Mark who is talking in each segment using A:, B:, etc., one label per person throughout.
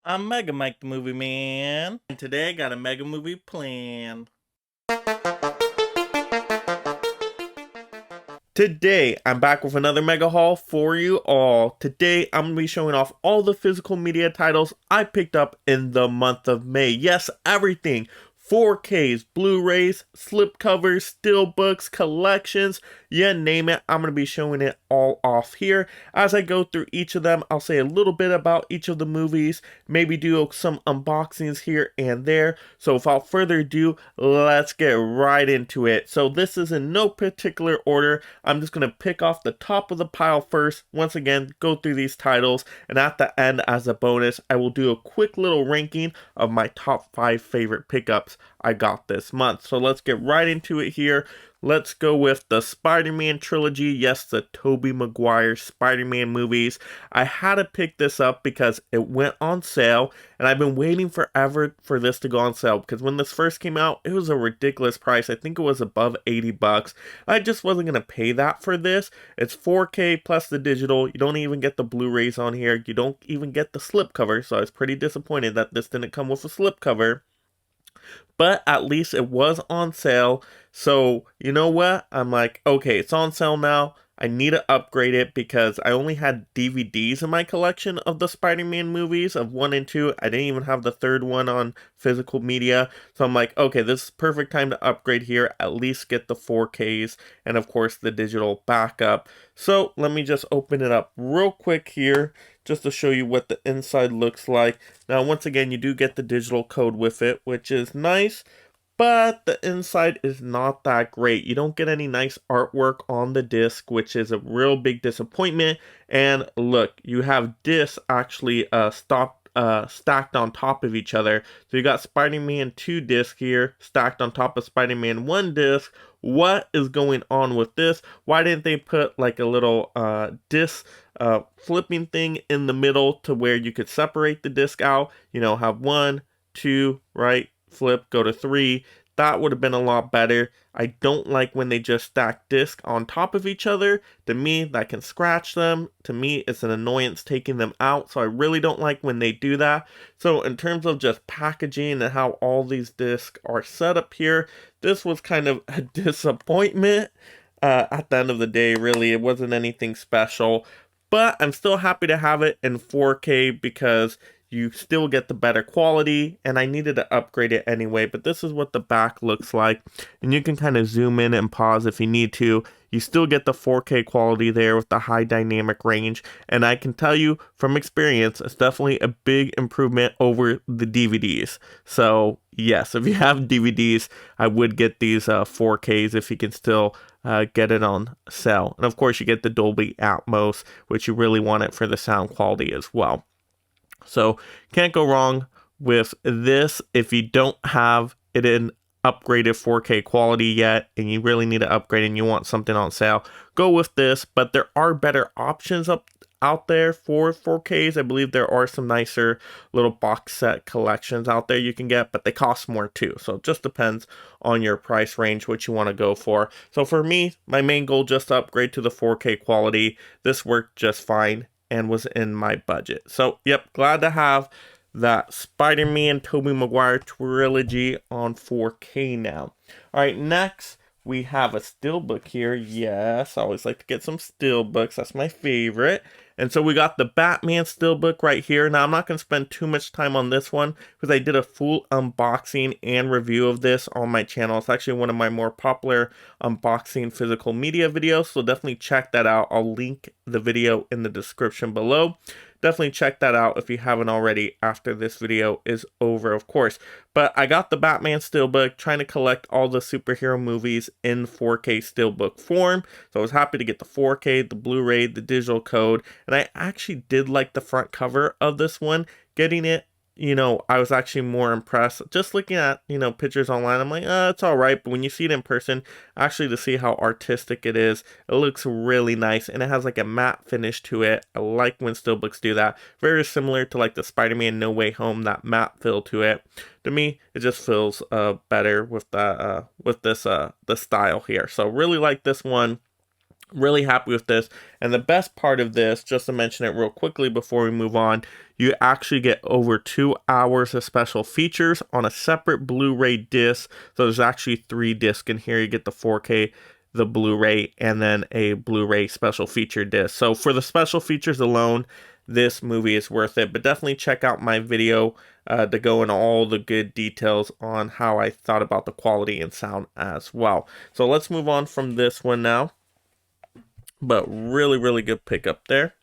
A: I'm Mega Mike the Movie Man, and today I got a mega movie plan. Today, I'm back with another mega haul for you all. Today, I'm going to be showing off all the physical media titles I picked up in the month of May. Yes, everything. 4Ks, Blu-rays, slipcovers, steelbooks, collections, you name it. I'm going to be showing it all off here. As I go through each of them, I'll say a little bit about each of the movies, maybe do some unboxings here and there. So without further ado, let's get right into it. So this is in no particular order. I'm just going to pick off the top of the pile first. Once again, go through these titles, and at the end, as a bonus, I will do a quick little ranking of my top 5 favorite pickups I got this month. So let's get right into it here. Let's go with the Spider-Man trilogy. Yes, the Tobey Maguire Spider-Man movies. I had to pick this up because it went on sale, and I've been waiting forever for this to go on sale because when this first came out, it was a ridiculous price. I think it was above 80 bucks. I just wasn't going to pay that for this. It's 4K plus the digital. You don't even get the Blu-rays on here. You don't even get the slipcover, so I was pretty disappointed that this didn't come with a slipcover. But at least it was on sale. So, you know what? I'm like, okay, it's on sale now. I need to upgrade it because I only had DVDs in my collection of the Spider-Man movies of 1 and 2. I didn't even have the third one on physical media. So I'm like, okay, this is perfect time to upgrade here. At least get the 4Ks and of course the digital backup. So let me just open it up real quick here just to show you what the inside looks like. Now, once again, you do get the digital code with it, which is nice, but the inside is not that great. You don't get any nice artwork on the disc, which is a real big disappointment. And look, you have discs actually stacked on top of each other. So you got Spider-Man 2 disc here stacked on top of Spider-Man 1 disc. What is going on with this? Why didn't they put like a little disc flipping thing in the middle to where you could separate the disc out? You know, have 1, 2, right? Flip, go to 3. That would have been a lot better. I don't like when they just stack discs on top of each other. To me, that can scratch them. To me, it's an annoyance taking them out. So I really don't like when they do that. So in terms of just packaging and how all these discs are set up here, this was kind of a disappointment. At the end of the day, really, it wasn't anything special. But I'm still happy to have it in 4K because you still get the better quality, and I needed to upgrade it anyway. But this is what the back looks like, and you can kind of zoom in and pause if you need to. You still get the 4K quality there with the high dynamic range, and I can tell you from experience, it's definitely a big improvement over the DVDs. So yes, if you have DVDs, I would get these 4Ks if you can still get it on sale. And of course, you get the Dolby Atmos, which you really want it for the sound quality as well. So can't go wrong with this. If you don't have it in upgraded 4K quality yet and you really need to upgrade and you want something on sale, go with this. But there are better options out there for 4Ks. I believe there are some nicer little box set collections out there you can get, but they cost more too. So it just depends on your price range, what you want to go for. So for me, my main goal just to upgrade to the 4K quality. This worked just fine and was in my budget. So, yep, glad to have that Spider-Man Tobey Maguire trilogy on 4K now. All right, next we have a steelbook here. Yes, I always like to get some steelbooks. That's my favorite. And so we got the Batman steelbook right here. Now, I'm not going to spend too much time on this one because I did a full unboxing and review of this on my channel. It's actually one of my more popular unboxing physical media videos, so definitely check that out. I'll link the video in the description below. Definitely check that out if you haven't already after this video is over, of course. But I got the Batman steelbook, trying to collect all the superhero movies in 4K steelbook form. So I was happy to get the 4K, the Blu-ray, the digital code, and I actually did like the front cover of this one. Getting it, you know, I was actually more impressed. Just looking at, you know, pictures online, I'm like, it's all right. But when you see it in person, actually to see how artistic it is, it looks really nice. And it has like a matte finish to it. I like when steelbooks do that. Very similar to like the Spider-Man No Way Home, that matte feel to it. To me, it just feels better with the the style here. So really like this one. Really happy with this. And the best part of this, just to mention it real quickly before we move on, you actually get over 2 hours of special features on a separate Blu-ray disc. So there's actually 3 discs in here. You get the 4K, the Blu-ray, and then a Blu-ray special feature disc. So for the special features alone, this movie is worth it. But definitely check out my video to go into all the good details on how I thought about the quality and sound as well. So let's move on from this one now. But really good pickup there.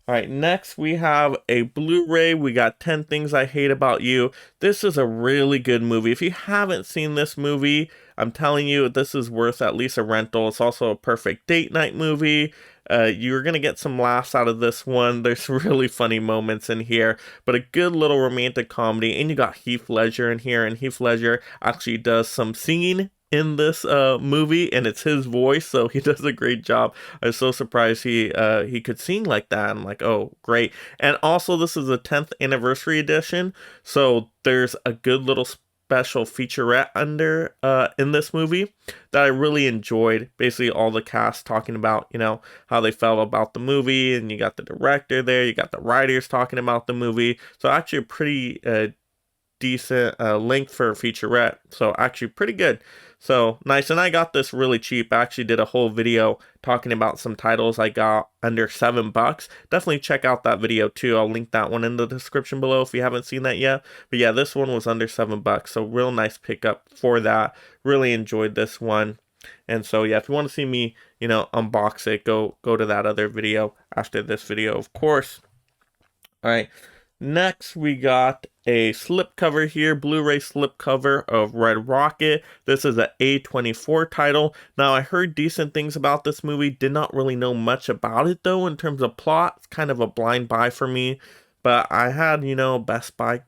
A: All right, next we have a Blu-ray. We got 10 Things I Hate About You. This is a really good movie. If you haven't seen this movie, I'm telling you, this is worth at least a rental. It's also a perfect date night movie. You're going to get some laughs out of this one. There's really funny moments in here, but a good little romantic comedy. And you got Heath Ledger in here, and Heath Ledger actually does some singing in this movie, and it's his voice, so he does a great job. I was so surprised he could sing like that. I'm like, oh, great. And also, this is a 10th anniversary edition, so there's a good little special featurette under in this movie that I really enjoyed. Basically, all the cast talking about, you know, how they felt about the movie, and you got the director there, you got the writers talking about the movie. So actually, a pretty decent length for a featurette. So actually, pretty good. So nice. And I got this really cheap. I actually did a whole video talking about some titles I got under $7. Definitely check out that video too. I'll link that one in the description below if you haven't seen that yet. But yeah, this one was under $7. So real nice pickup for that. Really enjoyed this one. And so yeah, if you want to see me, you know, unbox it, go to that other video after this video, of course. All right. Next, we got a slipcover here, Blu-ray slipcover of Red Rocket. This is a A24 title. Now, I heard decent things about this movie. Did not really know much about it, though, in terms of plot. It's kind of a blind buy for me. But I had, you know, Best Buy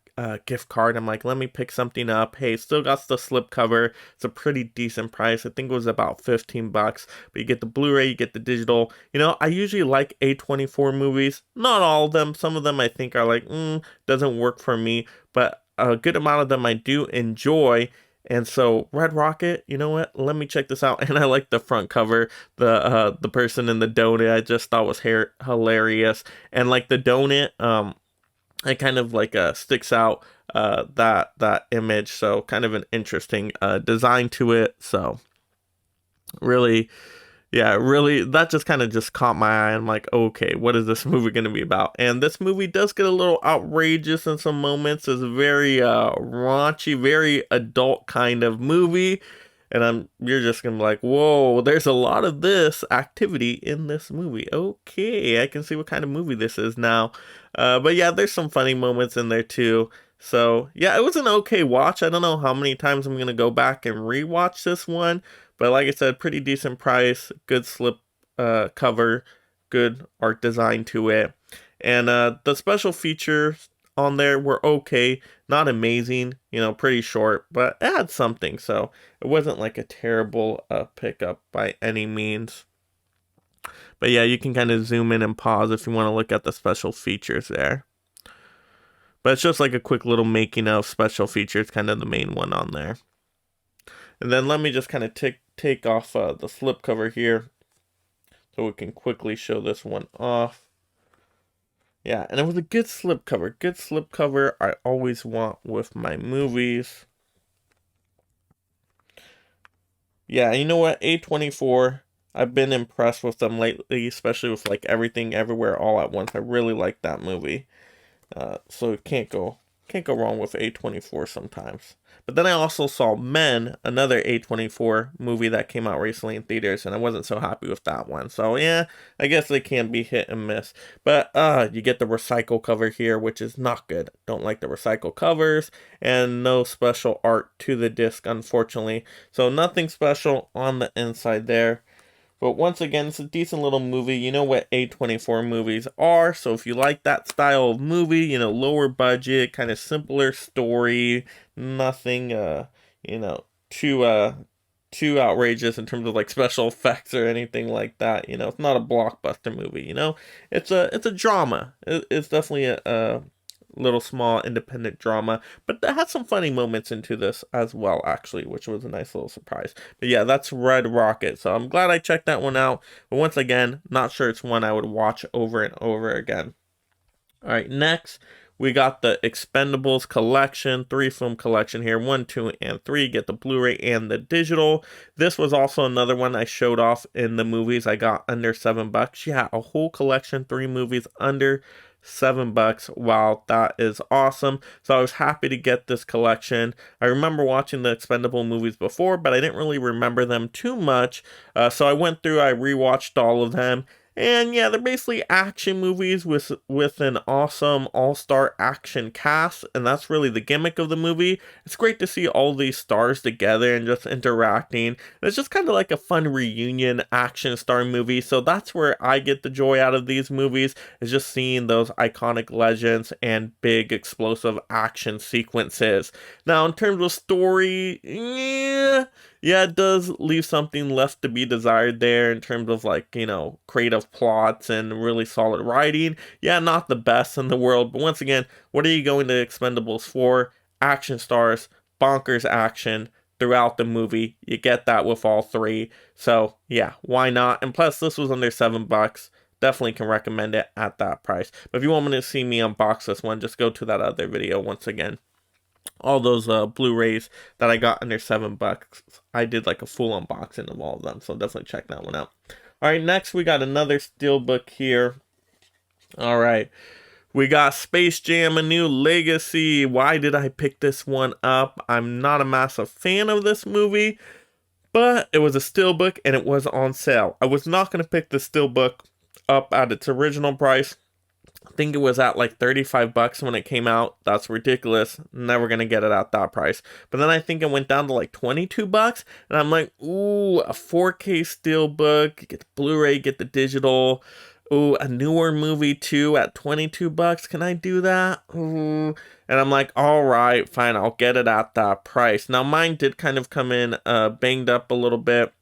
A: gift card. I'm like, let me pick something up. Hey, still got the slipcover. It's a pretty decent price. I think it was about 15 bucks. But you get the Blu-ray, you get the digital. You know, I usually like A24 movies. Not all of them. Some of them I think are like, doesn't work for me. But a good amount of them I do enjoy. And so Red Rocket, you know what? Let me check this out. And I like the front cover, the person in the donut. I just thought was hilarious. And like the donut, it kind of like sticks out that image, so kind of an interesting design to it. So really, yeah, really, that just kind of just caught my eye. I'm like, okay, what is this movie going to be about? And this movie does get a little outrageous in some moments. It's very raunchy, very adult kind of movie. And you're just gonna be like, whoa, there's a lot of this activity in this movie. Okay, I can see what kind of movie this is now. But yeah, there's some funny moments in there too. So yeah, it was an okay watch. I don't know how many times I'm gonna go back and rewatch this one. But like I said, pretty decent price, good slip cover, good art design to it. And the special features on there were okay, not amazing, you know, pretty short, but it had something, so it wasn't like a terrible pickup by any means. But yeah, you can kind of zoom in and pause if you want to look at the special features there. But it's just like a quick little making of special features, kind of the main one on there. And then let me just kind of take off the slipcover here so we can quickly show this one off. Yeah, and it was a good slipcover. Good slipcover I always want with my movies. Yeah, you know what? A24, I've been impressed with them lately, especially with like Everything Everywhere All at Once. I really like that movie. So can't go wrong with A24 sometimes. But then I also saw Men, another A24 movie that came out recently in theaters, and I wasn't so happy with that one. So yeah, I guess they can be hit and miss. But you get the recycle cover here, which is not good. Don't like the recycle covers, and no special art to the disc, unfortunately. So nothing special on the inside there. But once again, it's a decent little movie. You know what A24 movies are. So if you like that style of movie, you know, lower budget, kind of simpler story, nothing, you know, too outrageous in terms of like special effects or anything like that. You know, it's not a blockbuster movie. You know, it's a drama. It's definitely little small independent drama, but that had some funny moments into this as well, actually, which was a nice little surprise. But yeah, that's Red Rocket, so I'm glad I checked that one out. But once again, not sure it's one I would watch over and over again. All right, next we got the Expendables collection, 3-film collection here, 1, 2, and 3. Get the Blu-ray and the digital. This was also another one I showed off in the movies I got under $7. Yeah, a whole collection, 3 movies under $7. Wow, that is awesome. So I was happy to get this collection. I remember watching the Expendable movies before, but I didn't really remember them too much. So I went through, I rewatched all of them. And yeah, they're basically action movies with an awesome all-star action cast, and that's really the gimmick of the movie. It's great to see all these stars together and just interacting. It's just kind of like a fun reunion action star movie, so that's where I get the joy out of these movies, is just seeing those iconic legends and big explosive action sequences. Now, in terms of story, yeah, it does leave something left to be desired there in terms of, like, you know, creative plots and really solid writing. Yeah, not the best in the world, but once again, what are you going to Expendables for? Action stars, bonkers action throughout the movie. You get that with all 3. So yeah, why not? And plus, this was under $7. Definitely can recommend it at that price. But if you want me to see me unbox this one, just go to that other video once again. All those Blu-rays that I got under $7, I did like a full unboxing of all of them, so definitely check that one out. All right, next we got another Steelbook here. All right, we got Space Jam: A New Legacy. Why did I pick this one up? I'm not a massive fan of this movie, but it was a Steelbook and it was on sale. I was not going to pick the Steelbook up at its original price. I think it was at like $35 when it came out. That's ridiculous. Never gonna get it at that price. But then I think it went down to like $22, and I'm like, ooh, a 4K Steelbook, get the Blu-ray, get the digital. Ooh, a newer movie too at $22. Can I do that? Ooh. And I'm like, all right, fine, I'll get it at that price. Now mine did kind of come in banged up a little bit.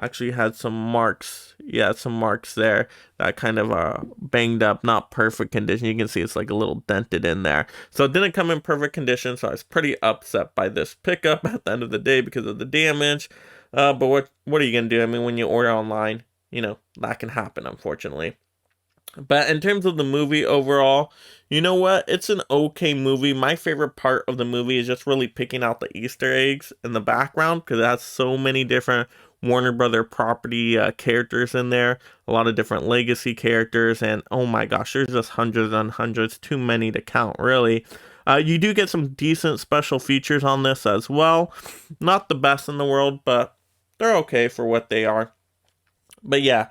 A: Actually had some marks, yeah, some marks there that kind of banged up, not perfect condition. You can see it's like a little dented in there, so it didn't come in perfect condition, so I was pretty upset by this pickup at the end of the day because of the damage. But what are you gonna do? I mean, when you order online, you know, that can happen, unfortunately. But in terms of the movie overall, you know what? It's an okay movie. My favorite part of the movie is just really picking out the Easter eggs in the background, because it has so many different Warner Brother property characters in there. A lot of different legacy characters, and oh my gosh, there's just hundreds and hundreds. Too many to count, really. You do get some decent special features on this as well. Not the best in the world, but they're okay for what they are. But yeah,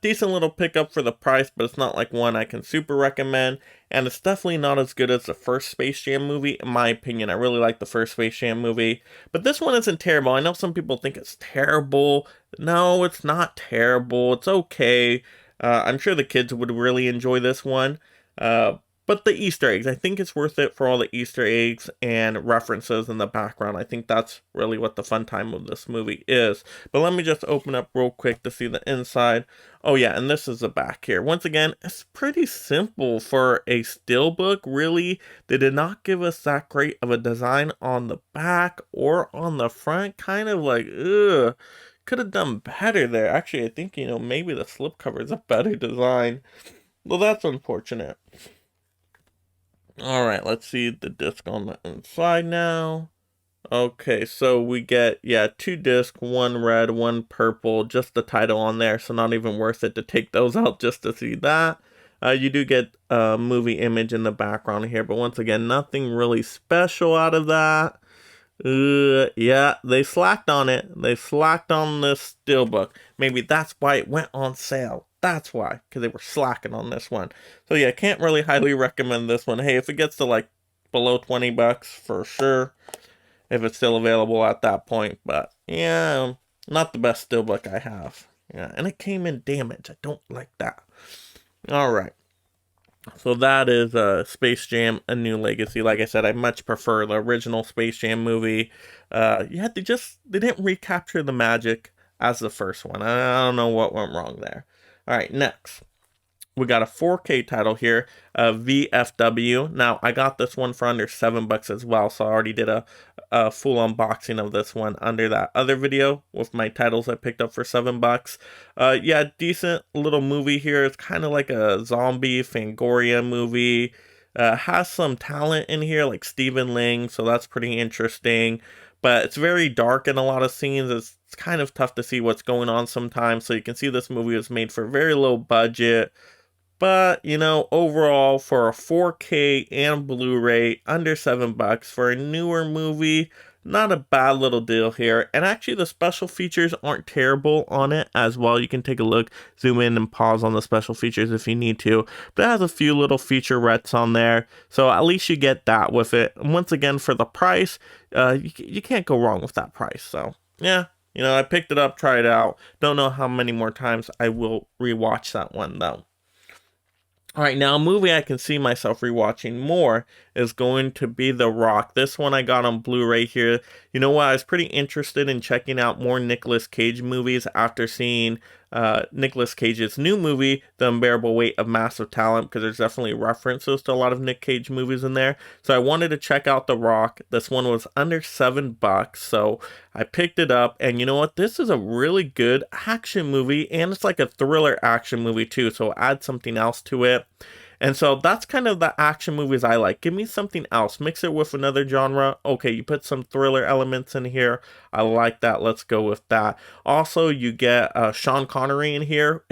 A: decent little pickup for the price, but it's not like one I can super recommend. And it's definitely not as good as the first Space Jam movie, in my opinion. I really like the first Space Jam movie. But this one isn't terrible. I know some people think it's terrible. No, it's not terrible. It's okay. I'm sure the kids would really enjoy this one. But the Easter eggs, I think it's worth it for all the Easter eggs and references in the background. I think that's really what the fun time of this movie is. But let me just open up real quick to see the inside. Oh yeah, and this is the back here. Once again, it's pretty simple for a Steelbook, really. They did not give us that great of a design on the back or on the front. Kind of like, ugh. Could have done better there. Actually, I think, you know, maybe the slipcover is a better design. Well, that's unfortunate. Alright, let's see the disc on the inside now. Okay, so we get, yeah, 2 discs, 1 red, 1 purple, just the title on there, so not even worth it to take those out just to see that. You do get a movie image in the background here, but once again, nothing really special out of that. Yeah, they slacked on it. They slacked on this Steelbook. Maybe that's why it went on sale. That's why, because they were slacking on this one. So yeah, can't really highly recommend this one. Hey, if it gets to like below $20 for sure, if it's still available at that point. But yeah, not the best Steelbook I have. Yeah, and it came in damaged. I don't like that. All right. So that is Space Jam: A New Legacy. Like I said, I much prefer the original Space Jam movie. Yeah, they didn't recapture the magic as the first one. I don't know what went wrong there. All right, next we got a 4K title here, VFW. Now, I got this one for under $7 as well, so I already did a full unboxing of this one under that other video with my titles I picked up for $7. Yeah, decent little movie here. It's kind of like a zombie Fangoria movie. Has some talent in here, like Stephen Lang, so that's pretty interesting. But it's very dark in a lot of scenes. It's kind of tough to see what's going on sometimes. So you can see this movie was made for a very low budget. But, you know, overall, for a 4K and Blu-ray, under $7 for a newer movie, not a bad little deal here. And actually, the special features aren't terrible on it as well. You can take a look, zoom in, and pause on the special features if you need to. But it has a few little featurettes on there, so at least you get that with it. And once again, for the price, you can't go wrong with that price. So, yeah. You know, I picked it up, tried it out. Don't know how many more times I will rewatch that one, though. Alright, now a movie I can see myself rewatching more is going to be The Rock. This one I got on Blu-ray here. You know what, I was pretty interested in checking out more Nicolas Cage movies after seeing Nicolas Cage's new movie, The Unbearable Weight of Massive Talent, because there's definitely references to a lot of Nick Cage movies in there. So I wanted to check out The Rock. This one was under $7, so I picked it up, and you know what? This is a really good action movie, and it's like a thriller action movie too, so add something else to it. And so that's kind of the action movies I like. Give me something else. Mix it with another genre. Okay, you put some thriller elements in here. I like that. Let's go with that. Also, you get Sean Connery in here.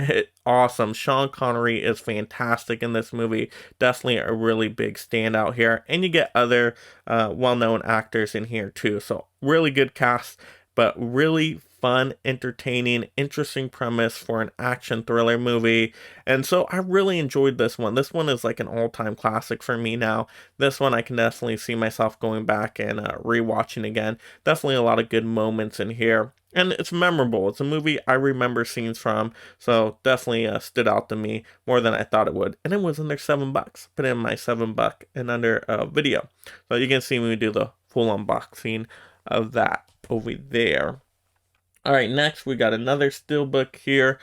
A: Awesome. Sean Connery is fantastic in this movie. Definitely a really big standout here. And you get other well-known actors in here too. So really good cast, but really fun, entertaining, interesting premise for an action thriller movie. And so I really enjoyed this one. This one is like an all-time classic for me now. This one I can definitely see myself going back and rewatching again. Definitely a lot of good moments in here. And it's memorable. It's a movie I remember scenes from, so definitely stood out to me more than I thought it would. And it was under $7. Put in my $7 and under video. So you can see when we do the full unboxing of that over there. Alright, next we got another Steelbook here.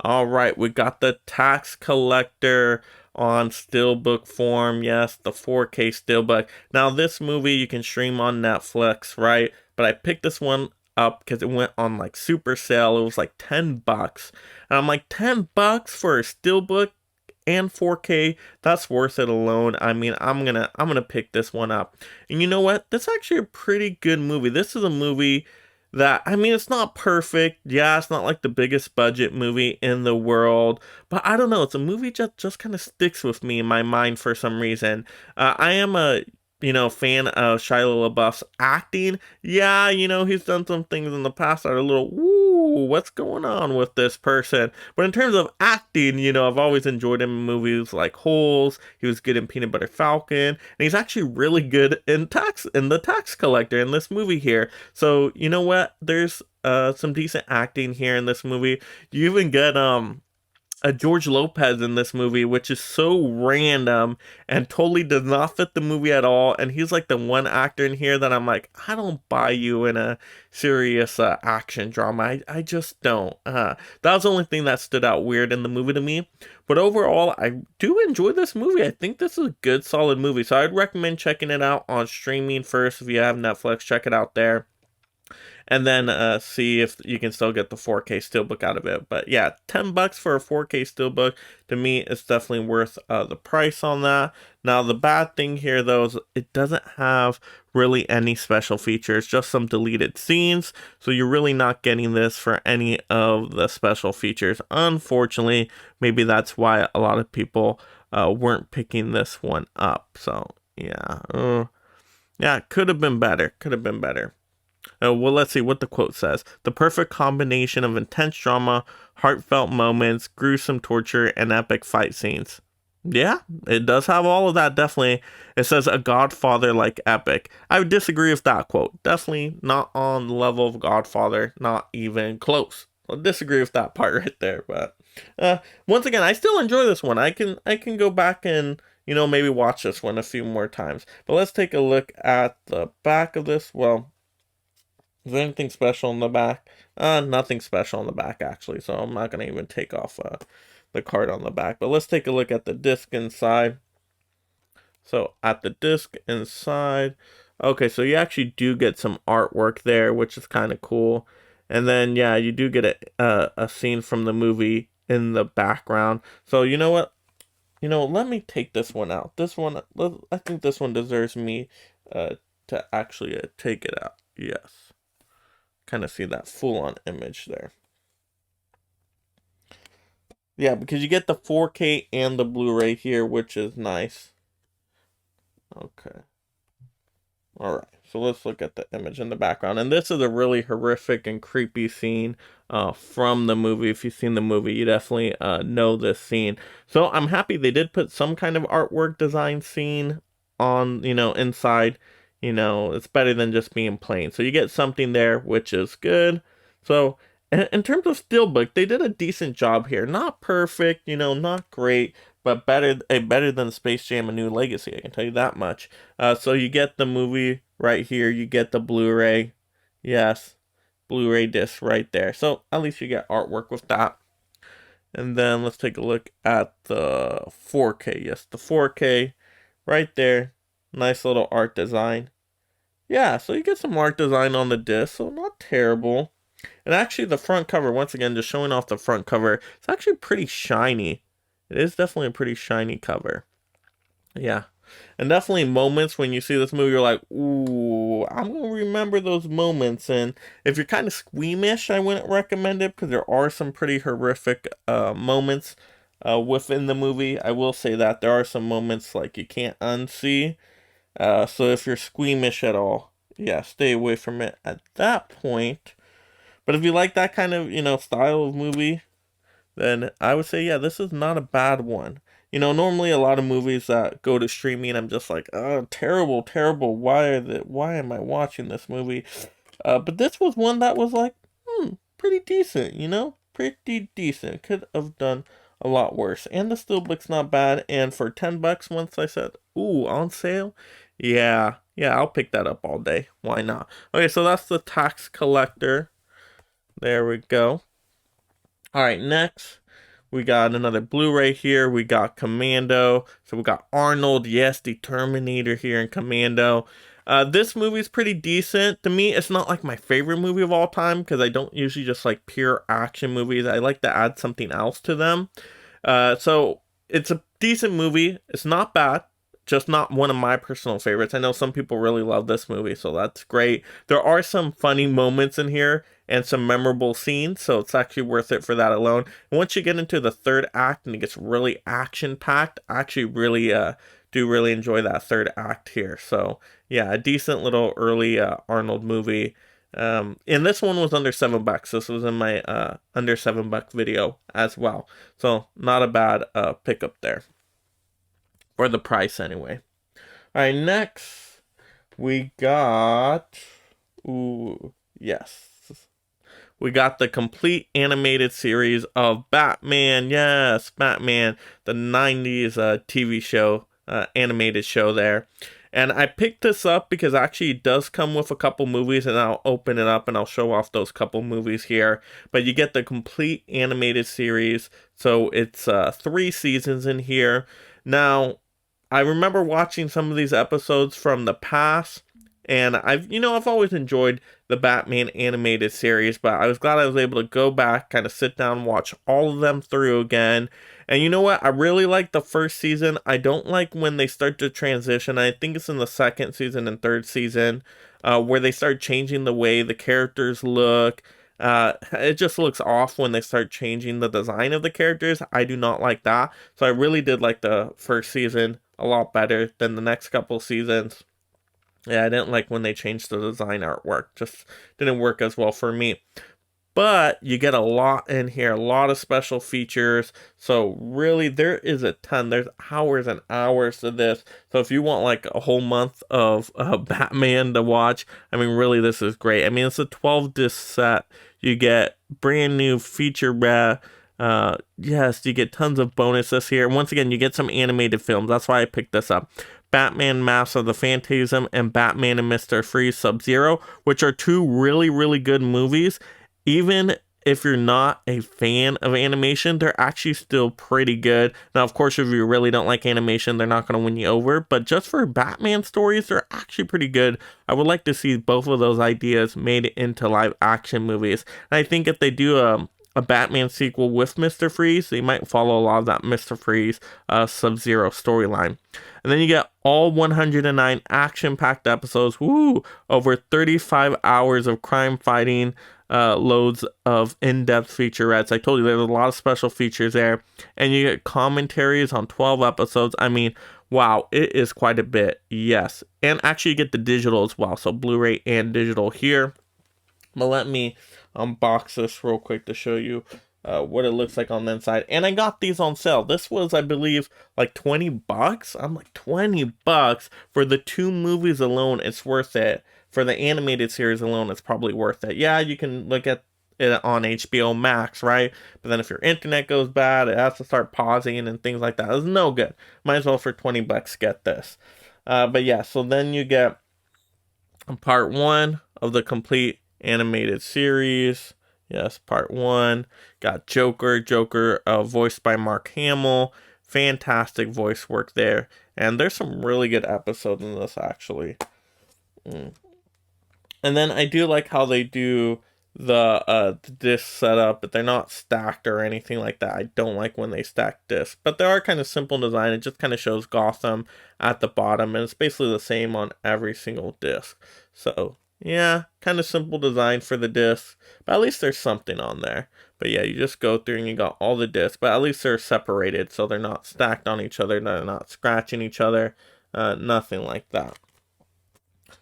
A: Alright, we got the Tax Collector on Steelbook form. Yes, the 4K Steelbook. Now this movie you can stream on Netflix, right? But I picked this one up because it went on like super sale. It was like $10. And I'm like, $10 for a Steelbook and 4K, that's worth it alone. I mean, I'm gonna pick this one up. And you know what? That's actually a pretty good movie. This is a movie that, I mean, it's not perfect. Yeah, it's not like the biggest budget movie in the world, but I don't know. It's a movie that just kind of sticks with me in my mind for some reason. I am a fan of Shia LaBeouf's acting. Yeah, he's done some things in the past that are a little, ooh, what's going on with this person? But in terms of acting, I've always enjoyed him in movies like Holes. He was good in Peanut Butter Falcon, and he's actually really good in The Tax Collector in this movie here. So, you know what? There's some decent acting here in this movie. You even get George Lopez in this movie, which is so random and totally does not fit the movie at all. And he's like the one actor in here that I'm like, I don't buy you in a serious action drama. I just don't. That was the only thing that stood out weird in the movie to me. But overall, I do enjoy this movie. I think this is a good, solid movie. So I'd recommend checking it out on streaming first. If you have Netflix, check it out there. And then see if you can still get the 4K Steelbook out of it. But yeah, $10 for a 4K Steelbook, to me, it's definitely worth the price on that. Now, the bad thing here, though, is it doesn't have really any special features, just some deleted scenes. So you're really not getting this for any of the special features. Unfortunately, maybe that's why a lot of people weren't picking this one up. So yeah, yeah, could have been better. Could have been better. Well, let's see what the quote says. The perfect combination of intense drama, heartfelt moments, gruesome torture, and epic fight scenes. Yeah, it does have all of that, definitely. It says a Godfather-like epic. I would disagree with that quote. Definitely not on the level of Godfather, not even close. I'll disagree with that part right there, but once again, I still enjoy this one. I can go back and maybe watch this one a few more times. But let's take a look at the back of this. Well, is there anything special in the back? Nothing special in the back, actually, so I'm not going to even take off the card on the back. But let's take a look at the disc inside. So at the disc inside, okay, so you actually do get some artwork there, which is kind of cool. And then, yeah, you do get a scene from the movie in the background. So you know what? Let me take this one out. This one, I think this one deserves me to actually take it out. Yes. Kind of see that full-on image there. Yeah, because you get the 4K and the Blu-ray here, which is nice. Okay. All right. So let's look at the image in the background. And this is a really horrific and creepy scene from the movie. If you've seen the movie, you definitely know this scene. So I'm happy they did put some kind of artwork design scene on, inside. It's better than just being plain. So you get something there, which is good. So in terms of Steelbook, they did a decent job here. Not perfect, not great, but better than Space Jam: A New Legacy, I can tell you that much. So you get the movie right here, you get the Blu-ray, yes, Blu-ray disc right there. So at least you get artwork with that. And then let's take a look at the 4K. Yes, the 4K right there. Nice little art design. Yeah, so you get some art design on the disc, so not terrible. And actually the front cover, once again, just showing off the front cover, it's actually pretty shiny. It is definitely a pretty shiny cover. Yeah. And definitely moments when you see this movie, you're like, ooh, I'm going to remember those moments. And if you're kind of squeamish, I wouldn't recommend it because there are some pretty horrific moments within the movie. I will say that there are some moments like you can't unsee. So if you're squeamish at all, yeah, stay away from it at that point. But if you like that kind of, style of movie, then I would say, yeah, this is not a bad one. Normally a lot of movies that go to streaming, I'm just like, oh, terrible, terrible. Why am I watching this movie? But this was one that was like, pretty decent, pretty decent. Could have done a lot worse. And the Steelbook's not bad. And for $10, once I said, ooh, on sale, yeah, I'll pick that up all day. Why not? Okay, so that's the Tax Collector. There we go. All right, next we got another Blu-ray here. We got Commando. So we got Arnold, yes, the Terminator here in Commando. This movie's pretty decent. To me, it's not like my favorite movie of all time because I don't usually just like pure action movies. I like to add something else to them. So it's a decent movie. It's not bad. Just not one of my personal favorites. I know some people really love this movie, so that's great. There are some funny moments in here and some memorable scenes, so it's actually worth it for that alone. And once you get into the third act and it gets really action-packed, I actually really do really enjoy that third act here. So yeah, a decent little early Arnold movie. And this one was under $7. This was in my under $7 video as well. So not a bad pickup there. For the price anyway. Alright, next we got, ooh, yes. We got the complete animated series of Batman. Yes, Batman, the 90s TV show, animated show there. And I picked this up because actually it does come with a couple movies, and I'll open it up and I'll show off those couple movies here. But you get the complete animated series, so it's 3 seasons in here. Now, I remember watching some of these episodes from the past, and I've always enjoyed the Batman animated series, but I was glad I was able to go back, kind of sit down, watch all of them through again. And you know what? I really like the first season. I don't like when they start to transition. I think it's in the second season and third season, where they start changing the way the characters look. It just looks off when they start changing the design of the characters. I do not like that. So I really did like the first season a lot better than the next couple seasons. Yeah, I didn't like when they changed the design artwork. Just didn't work as well for me. But you get a lot in here, a lot of special features. So really, there is a ton. There's hours and hours to this. So if you want like a whole month of Batman to watch, I mean, really, this is great. I mean, it's a 12-disc set. You get brand new feature yes, you get tons of bonuses here. Once again, you get some animated films. That's why I picked this up. Batman Mask of the Phantasm and Batman and Mr. Freeze Sub-Zero, which are 2 really, really good movies. Even if you're not a fan of animation, they're actually still pretty good. Now, of course, if you really don't like animation, they're not going to win you over. But just for Batman stories, they're actually pretty good. I would like to see both of those ideas made into live action movies. And I think if they do a Batman sequel with Mr. Freeze, they might follow a lot of that Mr. Freeze Sub-Zero storyline. And then you get all 109 action-packed episodes, over 35 hours of crime fighting, loads of in-depth featurettes. I told you there's a lot of special features there, and you get commentaries on 12 episodes. I mean, wow, it is quite a bit, yes. And actually you get the digital as well, so Blu-ray and digital here. But let me unbox this real quick to show you what it looks like on the inside. And I got these on sale. This was, I believe, like $20. I'm like, $20 for the 2 movies alone. It's worth it. For the animated series alone, it's probably worth it. Yeah, you can look at it on HBO Max, right? But then if your internet goes bad, it has to start pausing and things like that. It's no good. Might as well for $20 get this. But yeah, so then you get part 1 of the complete animated series. Yes, part 1. Got Joker, voiced by Mark Hamill. Fantastic voice work there. And there's some really good episodes in this, actually. And then I do like how they do the disc setup, but they're not stacked or anything like that. I don't like when they stack discs, but they are kind of simple design. It just kind of shows Gotham at the bottom, and it's basically the same on every single disc. So yeah, kind of simple design for the discs, but at least there's something on there. But yeah, you just go through and you got all the discs, but at least they're separated, so they're not stacked on each other, they're not scratching each other, nothing like that.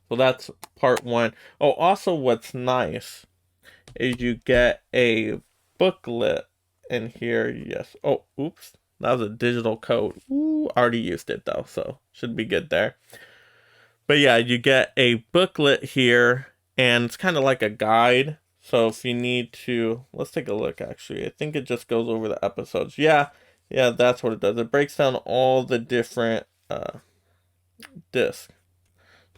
A: So that's part 1. Oh, also what's nice is you get a booklet in here. Yes. Oh, oops. That was a digital code. Ooh, already used it though, so should be good there. But yeah, you get a booklet here, and it's kind of like a guide. So if you need to, let's take a look actually. I think it just goes over the episodes. Yeah, that's what it does. It breaks down all the different discs.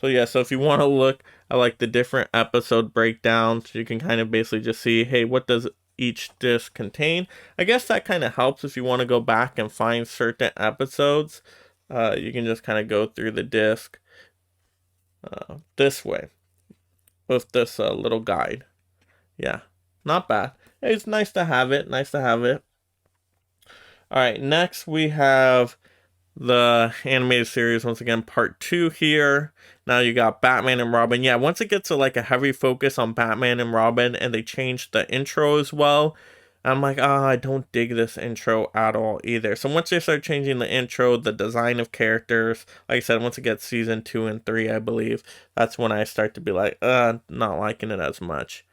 A: So yeah, so if you want to look at like the different episode breakdowns, you can kind of basically just see, hey, what does each disc contain? I guess that kind of helps if you want to go back and find certain episodes. You can just kind of go through the disc this way with this little guide. Yeah, not bad. It's nice to have it. All right, next we have the animated series, once again, part 2 here. Now you got Batman and Robin. Yeah, once it gets to like a heavy focus on Batman and Robin, and they changed the intro as well, I'm like, I don't dig this intro at all either. So once they start changing the intro, the design of characters, like I said, once it gets season 2 and 3, I believe, that's when I start to be like, not liking it as much.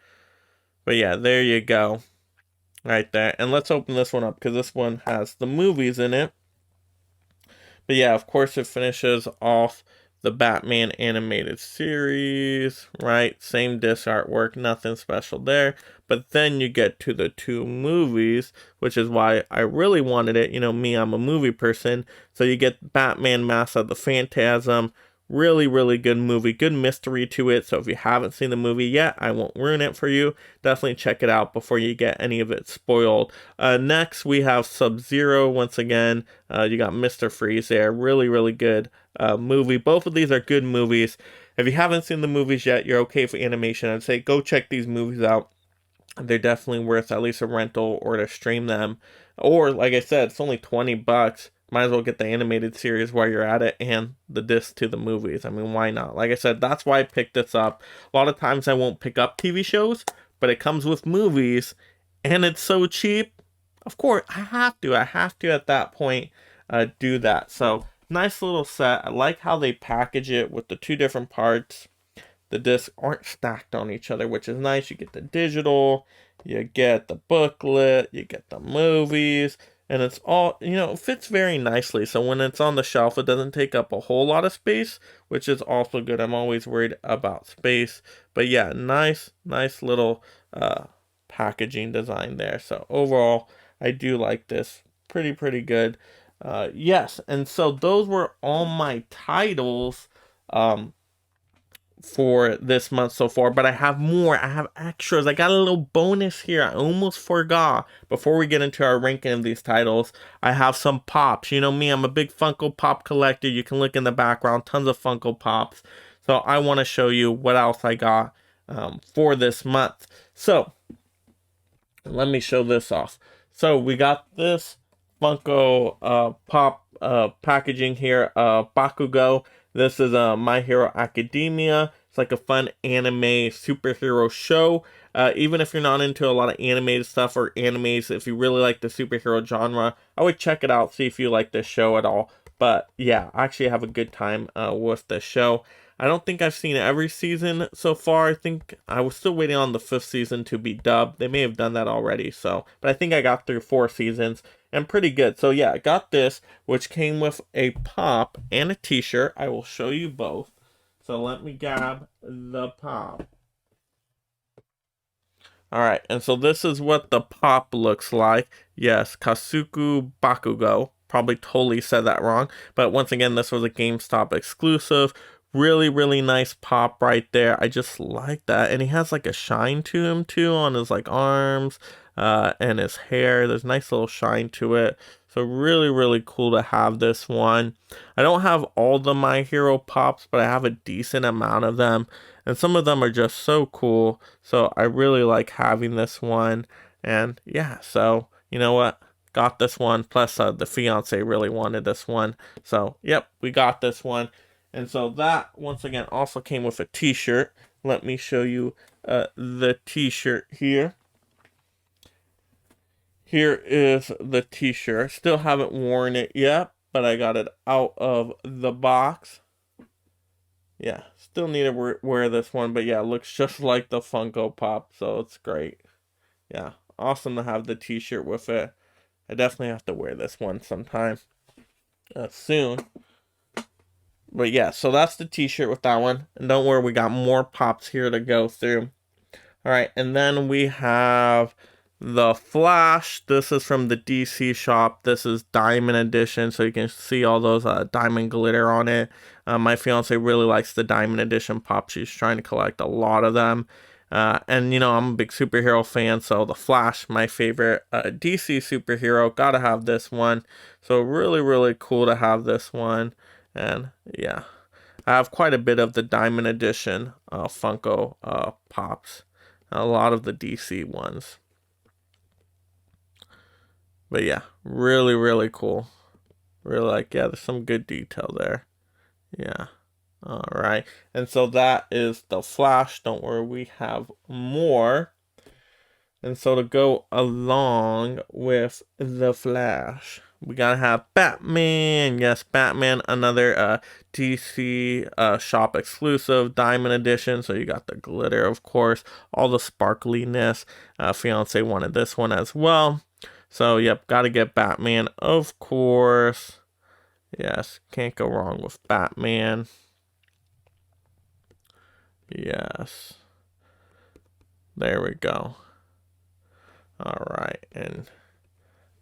A: But yeah, there you go. Right there. And let's open this one up, because this one has the movies in it. But yeah, of course it finishes off the Batman animated series, right? Same disc artwork, nothing special there. But then you get to the 2 movies, which is why I really wanted it. You know me, I'm a movie person. So you get Batman Mask of the Phantasm. Really, really good movie. Good mystery to it. So if you haven't seen the movie yet, I won't ruin it for you. Definitely check it out before you get any of it spoiled. Next, we have Sub-Zero. Once again, you got Mr. Freeze there. Really, really good movie. Both of these are good movies. If you haven't seen the movies yet, you're okay for animation, I'd say go check these movies out. They're definitely worth at least a rental or to stream them. Or, like I said, it's only $20. Might as well get the animated series while you're at it and the disc to the movies. I mean, why not? Like I said, that's why I picked this up. A lot of times I won't pick up TV shows, but it comes with movies, and it's so cheap. Of course, I have to at that point do that. So, nice little set. I like how they package it with the 2 different parts. The discs aren't stacked on each other, which is nice. You get the digital, you get the booklet, you get the movies. And it's all, it fits very nicely. So when it's on the shelf, it doesn't take up a whole lot of space, which is also good. I'm always worried about space. But yeah, nice little packaging design there. So overall, I do like this. Pretty good. Yes, and so those were all my titles for this month so far, but I have more. I have extras. I got a little bonus here. I almost forgot. Before we get into our ranking of these titles, I have some pops. You know me, I'm a big Funko Pop collector. You can look in the background, tons of Funko Pops. So I want to show you what else I got for this month. So let me show this off. So we got this Funko Pop packaging here, Bakugo. This is My Hero Academia. It's like a fun anime superhero show. Even if you're not into a lot of animated stuff or animes, if you really like the superhero genre, I would check it out, see if you like this show at all. But yeah, I actually have a good time with this show. I don't think I've seen every season so far. I think I was still waiting on the 5th season to be dubbed. They may have done that already, so. But I think I got through 4 seasons and pretty good. So yeah, I got this, which came with a pop and a t-shirt. I will show you both. So let me grab the pop. Alright, and so this is what the pop looks like. Yes, Kasuku Bakugo. Probably totally said that wrong. But once again, this was a GameStop exclusive. Really, really nice pop right there. I just like that. And he has like a shine to him too on his like arms and his hair. There's nice little shine to it. So really, really cool to have this one. I don't have all the My Hero pops, but I have a decent amount of them. And some of them are just so cool. So I really like having this one. And yeah, so you know what? Got this one. Plus the fiance really wanted this one. So yep, we got this one. And so that, once again, also came with a t-shirt. Let me show you the t-shirt here. Here is the t-shirt. Still haven't worn it yet, but I got it out of the box. Yeah, still need to wear this one, but yeah, it looks just like the Funko Pop, so it's great. Yeah, awesome to have the t-shirt with it. I definitely have to wear this one sometime soon. But yeah, so that's the t-shirt with that one. And don't worry, we got more pops here to go through. Alright, and then we have the Flash. This is from the DC shop. This is Diamond Edition, so you can see all those diamond glitter on it. My fiance really likes the Diamond Edition pop. She's trying to collect a lot of them. And, you know, I'm a big superhero fan, so the Flash, my favorite DC superhero. Gotta have this one. So really, really cool to have this one. And yeah, I have quite a bit of the Diamond Edition Funko Pops. A lot of the DC ones. But yeah, really, really cool. Really like, yeah, there's some good detail there. Yeah. Alright. And so that is the Flash. Don't worry, we have more. And so to go along with the Flash, we gotta have Batman. Yes, Batman, another DC shop exclusive, Diamond Edition. So you got the glitter, of course, all the sparkliness. Fiance wanted this one as well. So, yep, gotta get Batman, of course. Yes, can't go wrong with Batman. Yes. There we go. Alright, and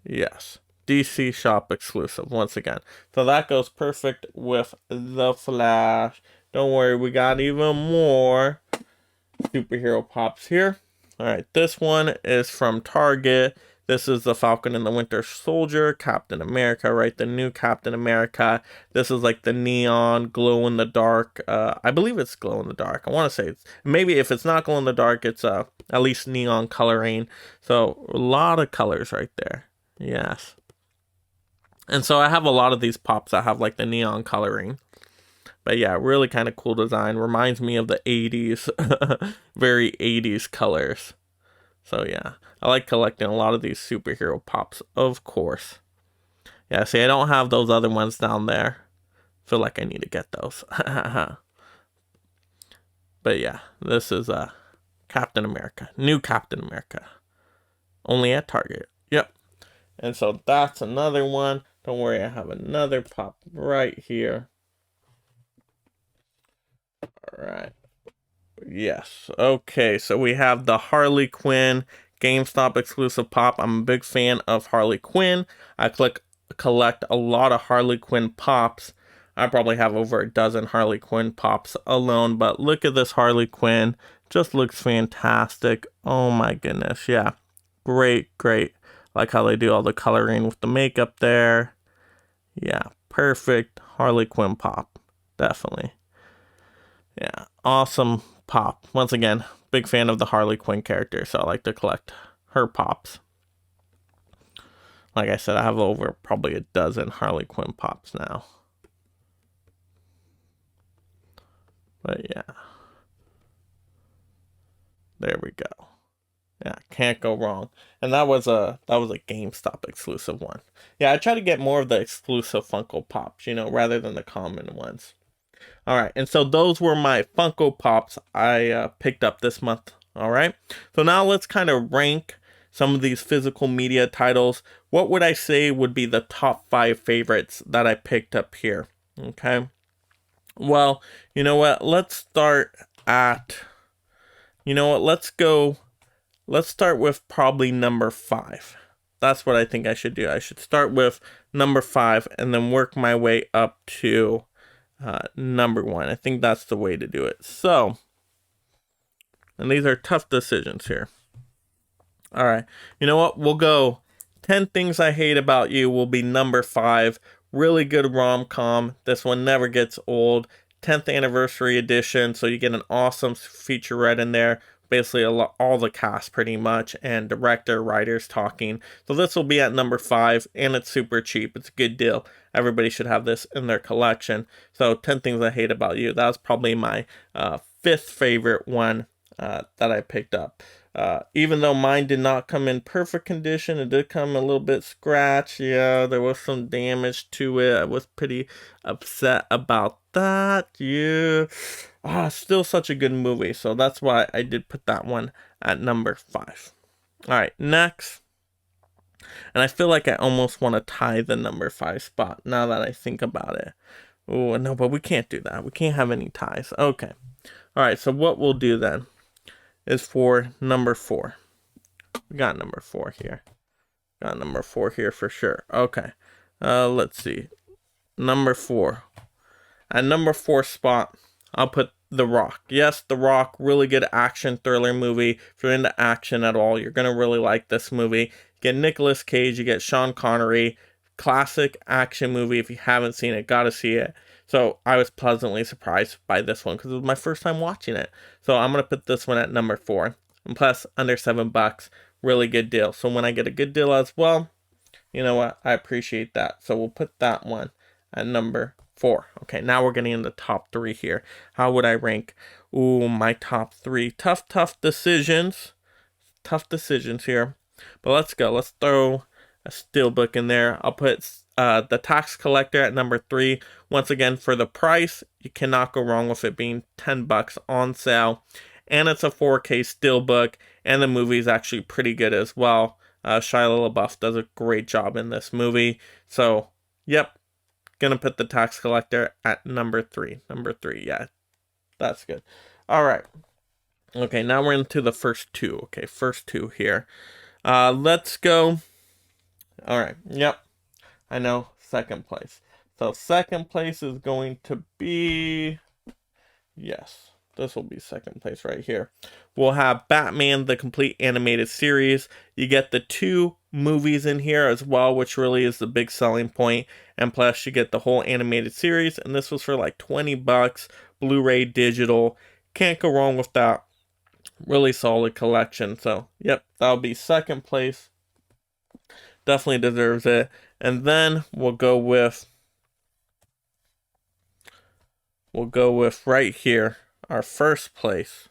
A: yes, DC shop exclusive once again. So that goes perfect with the Flash. Don't worry, we got even more superhero pops here. Alright, this one is from Target. This is the Falcon and the Winter Soldier, Captain America, right? The new Captain America. This is like the neon glow in the dark. I believe it's glow in the dark. I want to say it's, maybe if it's not glow in the dark, it's at least neon coloring. So a lot of colors right there. Yes. And so I have a lot of these pops that have like the neon coloring. But yeah, really kind of cool design. Reminds me of the 80s. Very 80s colors. So yeah, I like collecting a lot of these superhero pops, of course. Yeah, see, I don't have those other ones down there. Feel like I need to get those. But yeah, this is Captain America. New Captain America. Only at Target. Yep. And so that's another one. Don't worry, I have another pop right here. Alright. Yes. Okay, so we have the Harley Quinn GameStop exclusive pop. I'm a big fan of Harley Quinn. I collect a lot of Harley Quinn pops. I probably have over a dozen Harley Quinn pops alone, but look at this Harley Quinn. Just looks fantastic. Oh my goodness, yeah. Great, great. Like how they do all the coloring with the makeup there. Yeah, perfect Harley Quinn pop. Definitely. Yeah, awesome pop. Once again, big fan of the Harley Quinn character, so I like to collect her pops. Like I said, I have over probably a dozen Harley Quinn pops now. But yeah. There we go. Yeah, can't go wrong. And that was a GameStop exclusive one. Yeah, I try to get more of the exclusive Funko Pops, rather than the common ones. All right, and so those were my Funko Pops I picked up this month. All right, so now let's kind of rank some of these physical media titles. What would I say would be the top 5 favorites that I picked up here? Okay, well, you know what? Let's start at, let's start with probably number 5. That's what I think I should do. I should start with number 5 and then work my way up to number 1. I think that's the way to do it. So, and these are tough decisions here. All right, you know what? We'll go 10 Things I Hate About You will be number 5. Really good rom-com. This one never gets old. 10th anniversary edition, so you get an awesome featurette in there. Basically all the cast pretty much, and director, writers talking. So this will be at number 5, and it's super cheap. It's a good deal. Everybody should have this in their collection. So 10 Things I Hate About You. That was probably my 5th favorite one that I picked up. Even though mine did not come in perfect condition, it did come a little bit scratched. Yeah, there was some damage to it. I was pretty upset about that. Yeah. Still such a good movie. So that's why I did put that one at number 5. All right, next. And I feel like I almost want to tie the number 5 spot now that I think about it. Oh, no, but we can't do that. We can't have any ties. Okay. All right, so what we'll do then is for number 4. We got number 4 here. Got number 4 here for sure. Okay. Let's see. Number 4. At number 4 spot, I'll put The Rock. Yes, The Rock, really good action thriller movie. If you're into action at all, you're going to really like this movie. You get Nicolas Cage, you get Sean Connery. Classic action movie. If you haven't seen it, gotta see it. So I was pleasantly surprised by this one because it was my first time watching it. So I'm going to put this one at number 4. And plus, under $7. Really good deal. So when I get a good deal as well, you know what? I appreciate that. So we'll put that one at number 4. Okay, now we're getting in the top 3 here. How would I rank? Ooh, my top 3. Tough decisions. Tough decisions here. But let's go. Let's throw a Steelbook in there. I'll put The Tax Collector at number 3. Once again, for the price, you cannot go wrong with it being $10 on sale. And it's a 4K Steelbook, and the movie is actually pretty good as well. Shia LaBeouf does a great job in this movie. So, yep, gonna put The Tax Collector at number 3. Number 3, yeah, that's good. All right. Okay, now we're into the first 2. Okay, first 2 here. Let's go. All right, yep, I know, second place. So second place is going to be, yes, this will be second place right here. We'll have Batman, the complete animated series. You get the 2 movies in here as well, which really is the big selling point. And plus you get the whole animated series. And this was for like $20, Blu-ray digital. Can't go wrong with that. Really solid collection. So, yep, that'll be second place. Definitely deserves it. And then we'll go with right here, our first place.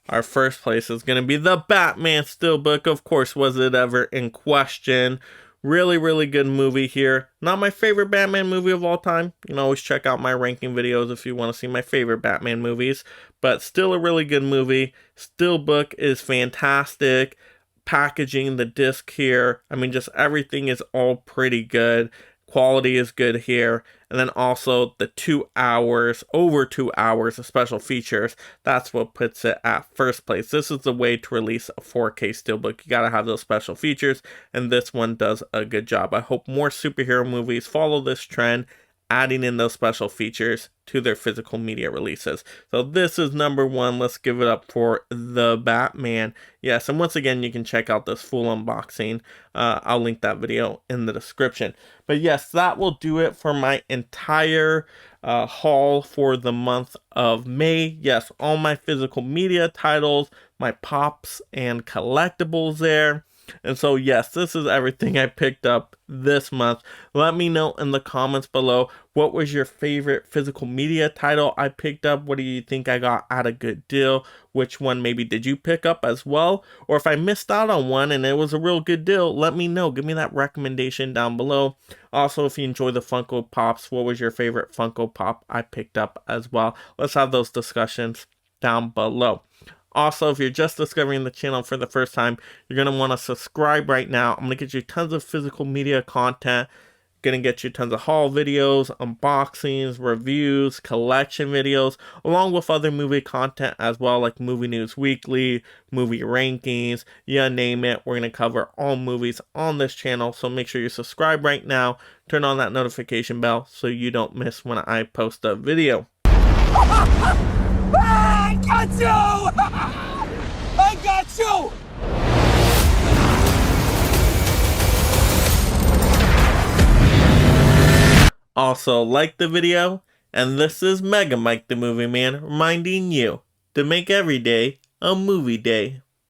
A: Our first place is going to be the Batman Steelbook. Of course, was it ever in question? Really, really good movie here. Not my favorite Batman movie of all time. You can always check out my ranking videos if you want to see my favorite Batman movies. But still a really good movie. Steelbook is fantastic. Packaging, the disc here, I mean, just everything is all pretty good. Quality is good here. And then also the 2 hours, over 2 hours of special features. That's what puts it at first place. This is the way to release a 4K Steelbook. You gotta have those special features, and this one does a good job. I hope more superhero movies follow this trend adding in those special features to their physical media releases. So this is number one. Let's give it up for The Batman. Yes, and once again, you can check out this full unboxing. I'll link that video in the description. But yes, that will do it for my entire haul for the month of May. Yes, all my physical media titles, my pops and collectibles there. And so yes, this is everything I picked up this month. Let me know in the comments below, what was your favorite physical media title I picked up? What do you think I got at a good deal? Which one maybe did you pick up as well? Or if I missed out on one and it was a real good deal, let me know. Give me that recommendation down below. Also, if you enjoy the Funko Pops, what was your favorite Funko Pop I picked up as well? Let's have those discussions down below. Also, if you're just discovering the channel for the first time, you're going to want to subscribe right now. I'm going to get you tons of physical media content. Going to get you tons of haul videos, unboxings, reviews, collection videos, along with other movie content as well, like Movie News Weekly, movie rankings, you name it. We're going to cover all movies on this channel, so make sure you subscribe right now. Turn on that notification bell so you don't miss when I post a video.
B: I got you! I got you!
A: Also, like the video, and this is Mega Mike the Movie Man reminding you to make every day a movie day.